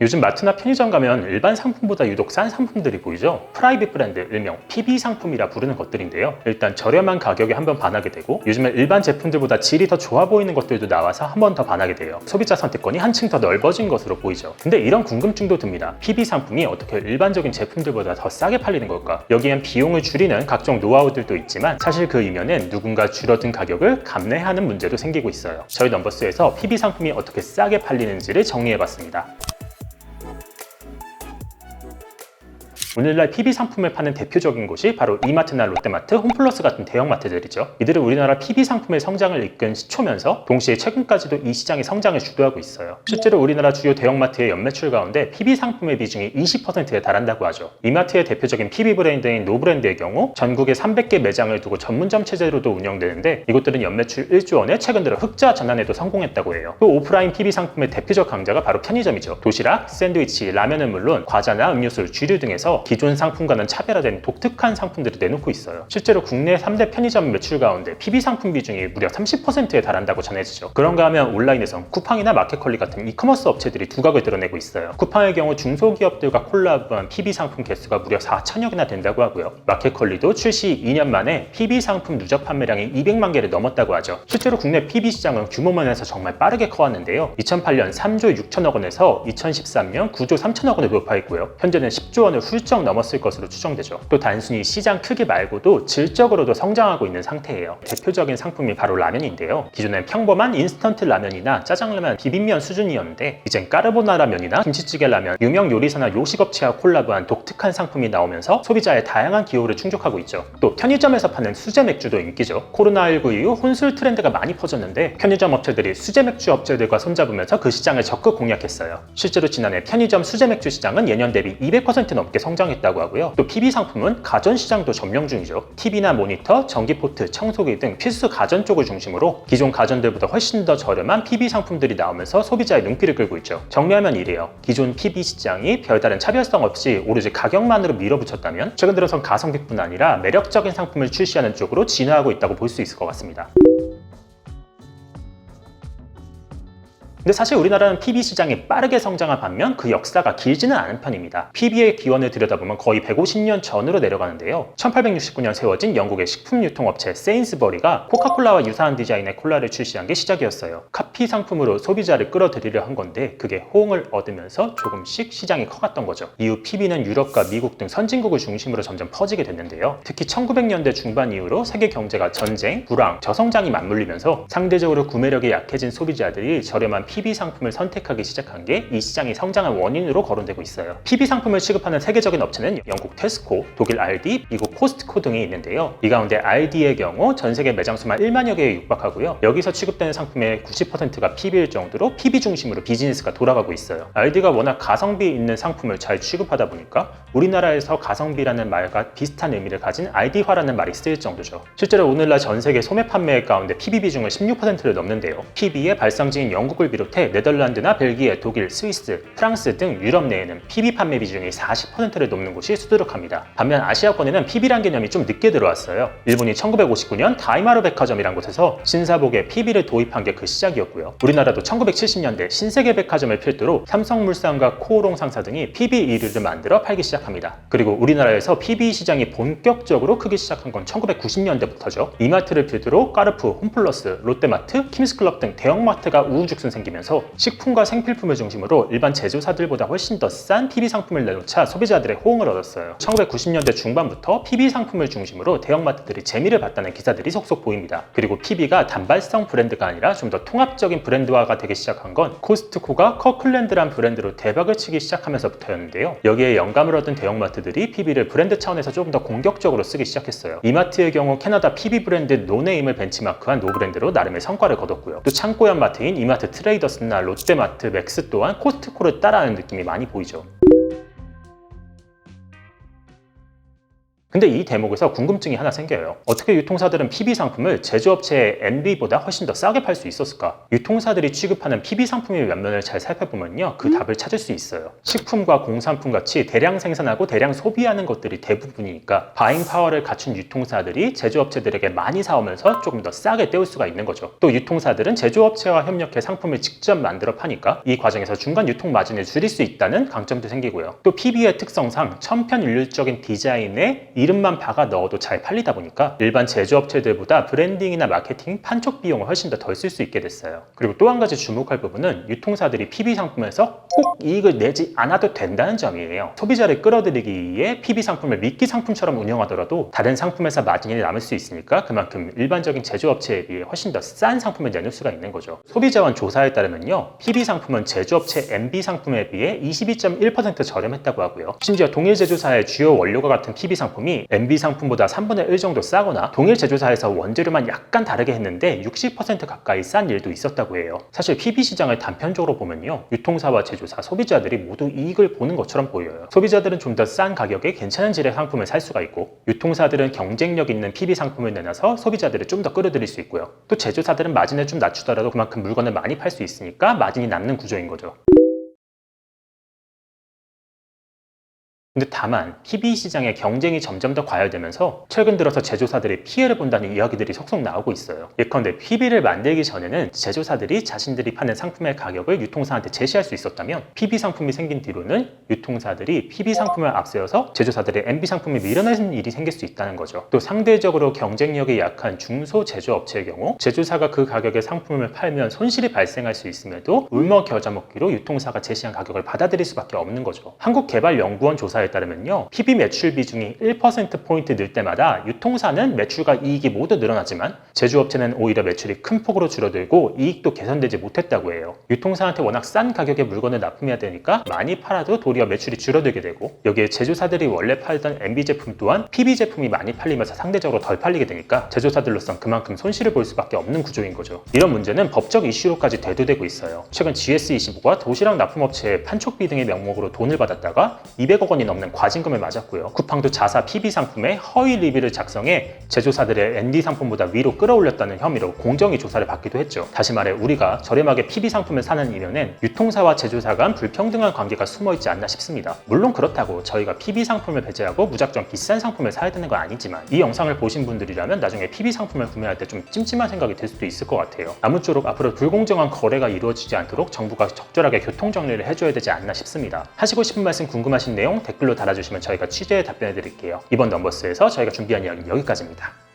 요즘 마트나 편의점 가면 일반 상품보다 유독 싼 상품들이 보이죠? 프라이빗 브랜드, 일명 PB 상품이라 부르는 것들인데요. 일단 저렴한 가격에 한번 반하게 되고, 요즘엔 일반 제품들보다 질이 더 좋아 보이는 것들도 나와서 한 번 더 반하게 돼요. 소비자 선택권이 한층 더 넓어진 것으로 보이죠. 근데 이런 궁금증도 듭니다. PB 상품이 어떻게 일반적인 제품들보다 더 싸게 팔리는 걸까? 여기엔 비용을 줄이는 각종 노하우들도 있지만, 사실 그 이면엔 누군가 줄어든 가격을 감내하는 문제도 생기고 있어요. 저희 넘버스에서 PB 상품이 어떻게 싸게 팔리는지를 정리해봤습니다. 오늘날 PB 상품을 파는 대표적인 곳이 바로 이마트나 롯데마트, 홈플러스 같은 대형마트들이죠. 이들은 우리나라 PB 상품의 성장을 이끈 시초면서 동시에 최근까지도 이 시장의 성장을 주도하고 있어요. 실제로 우리나라 주요 대형마트의 연매출 가운데 PB 상품의 비중이 20%에 달한다고 하죠. 이마트의 대표적인 PB 브랜드인 노브랜드의 경우 전국에 300개 매장을 두고 전문점 체제로도 운영되는데, 이곳들은 연매출 1조 원에 최근 들어 흑자 전환에도 성공했다고 해요. 또 오프라인 PB 상품의 대표적 강자가 바로 편의점이죠. 도시락, 샌드위치, 라면은 물론 과자나 음료수, 주류 등에서 기존 상품과는 차별화된 독특한 상품들을 내놓고 있어요. 실제로 국내 3대 편의점 매출 가운데 PB 상품 비중이 무려 30%에 달한다고 전해지죠. 그런가 하면 온라인에선 쿠팡이나 마켓컬리 같은 이커머스 업체들이 두각을 드러내고 있어요. 쿠팡의 경우 중소기업들과 콜라보한 PB 상품 개수가 무려 4천여 개나 된다고 하고요. 마켓컬리도 출시 2년 만에 PB 상품 누적 판매량이 200만 개를 넘었다고 하죠. 실제로 국내 PB 시장은 규모면에서 정말 빠르게 커왔는데요. 2008년 3조 6천억 원에서 2013년 9조 3천억 원을 돌파했고요. 현재는 10조 원을 훌쩍 넘었을 것으로 추정되죠. 또 단순히 시장 크기 말고도 질적으로도 성장하고 있는 상태예요. 대표적인 상품이 바로 라면인데요. 기존엔 평범한 인스턴트 라면이나 짜장라면, 비빔면 수준이었는데, 이젠 까르보나라 면이나 김치찌개 라면, 유명 요리사나 요식업체와 콜라보한 독특한 상품이 나오면서 소비자의 다양한 기호를 충족하고 있죠. 또 편의점에서 파는 수제 맥주도 인기죠. 코로나19 이후 혼술 트렌드가 많이 퍼졌는데, 편의점 업체들이 수제 맥주 업체들과 손잡으면서 그 시장을 적극 공략했어요. 실제로 지난해 편의점 수제 맥주 시장은 예년 대비 200% 넘게 성장했다고 하고요. 또 PB 상품은 가전시장도 점령 중이죠. TV나 모니터, 전기포트, 청소기 등 필수 가전 쪽을 중심으로 기존 가전들보다 훨씬 더 저렴한 PB 상품들이 나오면서 소비자의 눈길을 끌고 있죠. 정리하면 이래요. 기존 PB 시장이 별다른 차별성 없이 오로지 가격만으로 밀어붙였다면, 최근 들어선 가성비뿐 아니라 매력적인 상품을 출시하는 쪽으로 진화하고 있다고 볼 수 있을 것 같습니다. 근데 사실 우리나라는 PB 시장이 빠르게 성장한 반면 그 역사가 길지는 않은 편입니다. PB의 기원을 들여다보면 거의 150년 전으로 내려가는데요. 1869년 세워진 영국의 식품 유통업체 세인스버리가 코카콜라와 유사한 디자인의 콜라를 출시한 게 시작이었어요. 카피 상품으로 소비자를 끌어들이려 한 건데, 그게 호응을 얻으면서 조금씩 시장이 커갔던 거죠. 이후 PB는 유럽과 미국 등 선진국을 중심으로 점점 퍼지게 됐는데요. 특히 1900년대 중반 이후로 세계 경제가 전쟁, 불황, 저성장이 맞물리면서 상대적으로 구매력이 약해진 소비자들이 저렴한 PB 상품을 선택하기 시작한 게 이 시장의 성장의 원인으로 거론되고 있어요. PB 상품을 취급하는 세계적인 업체는 영국 테스코, 독일 알디, 미국 코스트코 등이 있는데요. 이 가운데 알디의 경우 전 세계 매장 수만 1만여 개에 육박하고요. 여기서 취급되는 상품의 90%가 PB일 정도로 PB 중심으로 비즈니스가 돌아가고 있어요. 알디가 워낙 가성비 있는 상품을 잘 취급하다 보니까 우리나라에서 가성비라는 말과 비슷한 의미를 가진 알디화라는 말이 쓰일 정도죠. 실제로 오늘날 전 세계 소매 판매 가운데 PB 비중은 16%를 넘는데요. PB의 발상지인 영국을 비롯해 네덜란드나 벨기에, 독일, 스위스, 프랑스 등 유럽 내에는 PB 판매 비중이 40%를 넘는 곳이 수두룩합니다. 반면 아시아권에는 PB란 개념이 좀 늦게 들어왔어요. 일본이 1959년 다이마루 백화점이란 곳에서 신사복에 PB를 도입한 게 그 시작이었고요. 우리나라도 1970년대 신세계 백화점을 필두로 삼성물산과 코오롱 상사 등이 PB 1위를 만들어 팔기 시작합니다. 그리고 우리나라에서 PB 시장이 본격적으로 크기 시작한 건 1990년대부터죠. 이마트를 필두로 까르푸, 홈플러스, 롯데마트, 킴스클럽 등 대형마트가 우후죽순 생기면서 식품과 생필품을 중심으로 일반 제조사들보다 훨씬 더 싼 PB 상품을 내놓자 소비자들의 호응을 얻었어요. 1990년대 중반부터 PB 상품을 중심으로 대형마트들이 재미를 봤다는 기사들이 속속 보입니다. 그리고 PB가 단발성 브랜드가 아니라 좀 더 통합적인 브랜드화가 되기 시작한 건 코스트코가 커클랜드란 브랜드로 대박을 치기 시작하면서부터였는데요. 여기에 영감을 얻은 대형마트들이 PB를 브랜드 차원에서 조금 더 공격적으로 쓰기 시작했어요. 이마트의 경우 캐나다 PB 브랜드 노네임을 벤치마크한 노브랜드로 나름의 성과를 거뒀고요. 또 창고형 마트인 이마트 트레이더스나 롯데마트, 맥스 또한 코스트코를 따라하는 느낌이 많이 보이죠. 근데 이 대목에서 궁금증이 하나 생겨요. 어떻게 유통사들은 PB 상품을 제조업체의 MB보다 훨씬 더 싸게 팔 수 있었을까? 유통사들이 취급하는 PB 상품의 면면을 잘 살펴보면요, 그 답을 찾을 수 있어요. 식품과 공산품 같이 대량 생산하고 대량 소비하는 것들이 대부분이니까 바잉 파워를 갖춘 유통사들이 제조업체들에게 많이 사오면서 조금 더 싸게 때울 수가 있는 거죠. 또 유통사들은 제조업체와 협력해 상품을 직접 만들어 파니까 이 과정에서 중간 유통 마진을 줄일 수 있다는 강점도 생기고요. 또 PB의 특성상 천편일률적인 디자인에 이름만 박아 넣어도 잘 팔리다 보니까 일반 제조업체들보다 브랜딩이나 마케팅, 판촉 비용을 훨씬 더 덜 쓸 수 있게 됐어요. 그리고 또 한 가지 주목할 부분은 유통사들이 PB 상품에서 꼭 이익을 내지 않아도 된다는 점이에요. 소비자를 끌어들이기 위해 PB 상품을 미끼 상품처럼 운영하더라도 다른 상품에서 마진이 남을 수 있으니까 그만큼 일반적인 제조업체에 비해 훨씬 더 싼 상품을 내놓을 수가 있는 거죠. 소비자원 조사에 따르면요, PB 상품은 제조업체 MB 상품에 비해 22.1% 저렴했다고 하고요. 심지어 동일 제조사의 주요 원료가 같은 PB 상품이 MB 상품보다 3분의 1 정도 싸거나 동일 제조사에서 원재료만 약간 다르게 했는데 60% 가까이 싼 일도 있었다고 해요. 사실 PB 시장을 단편적으로 보면요, 유통사와 제조사, 소비자들이 모두 이익을 보는 것처럼 보여요. 소비자들은 좀 더 싼 가격에 괜찮은 질의 상품을 살 수가 있고, 유통사들은 경쟁력 있는 PB 상품을 내놔서 소비자들을 좀 더 끌어들일 수 있고요. 또 제조사들은 마진을 좀 낮추더라도 그만큼 물건을 많이 팔 수 있으니까 마진이 남는 구조인 거죠. 근데 다만 PB 시장의 경쟁이 점점 더 과열되면서 최근 들어서 제조사들이 피해를 본다는 이야기들이 속속 나오고 있어요. 예컨대 PB를 만들기 전에는 제조사들이 자신들이 파는 상품의 가격을 유통사한테 제시할 수 있었다면, PB 상품이 생긴 뒤로는 유통사들이 PB 상품을 앞세워서 제조사들의 MB 상품을 밀어내는 일이 생길 수 있다는 거죠. 또 상대적으로 경쟁력이 약한 중소 제조업체의 경우 제조사가 그 가격에 상품을 팔면 손실이 발생할 수 있음에도 울며 겨자 먹기로 유통사가 제시한 가격을 받아들일 수밖에 없는 거죠. 한국개발연구원 조사에 따르면요, PB 매출 비중이 1%포인트 늘 때마다 유통사는 매출과 이익이 모두 늘어나지만 제조업체는 오히려 매출이 큰 폭으로 줄어들고 이익도 개선되지 못했다고 해요. 유통사한테 워낙 싼 가격에 물건을 납품해야 되니까 많이 팔아도 도리어 매출이 줄어들게 되고, 여기에 제조사들이 원래 팔던 MB 제품 또한 PB 제품이 많이 팔리면서 상대적으로 덜 팔리게 되니까 제조사들로선 그만큼 손실을 볼 수밖에 없는 구조인 거죠. 이런 문제는 법적 이슈로까지 대두되고 있어요. 최근 GS25가 도시락 납품업체의 판촉비 등의 명목으로 돈을 받았다가 200억 원이 넘는 과징금을 맞았고요. 쿠팡도 자사 PB 상품에 허위 리뷰를 작성해 제조사들의 ND 상품보다 위로 끌어올렸다는 혐의로 공정위 조사를 받기도 했죠. 다시 말해 우리가 저렴하게 PB 상품을 사는 이면엔 유통사와 제조사 간 불평등한 관계가 숨어있지 않나 싶습니다. 물론 그렇다고 저희가 PB 상품을 배제하고 무작정 비싼 상품을 사야 되는 건 아니지만, 이 영상을 보신 분들이라면 나중에 PB 상품을 구매할 때 좀 찜찜한 생각이 들 수도 있을 것 같아요. 아무쪼록 앞으로 불공정한 거래가 이루어지지 않도록 정부가 적절하게 교통정리를 해줘야 되지 않나 싶습니다. 하시고 싶은 말씀, 궁금하신 내용 댓글로 달아주시면 저희가 취재해 답변해 드릴게요. 이번 넘버스에서 저희가 준비한 이야기는 여기까지입니다.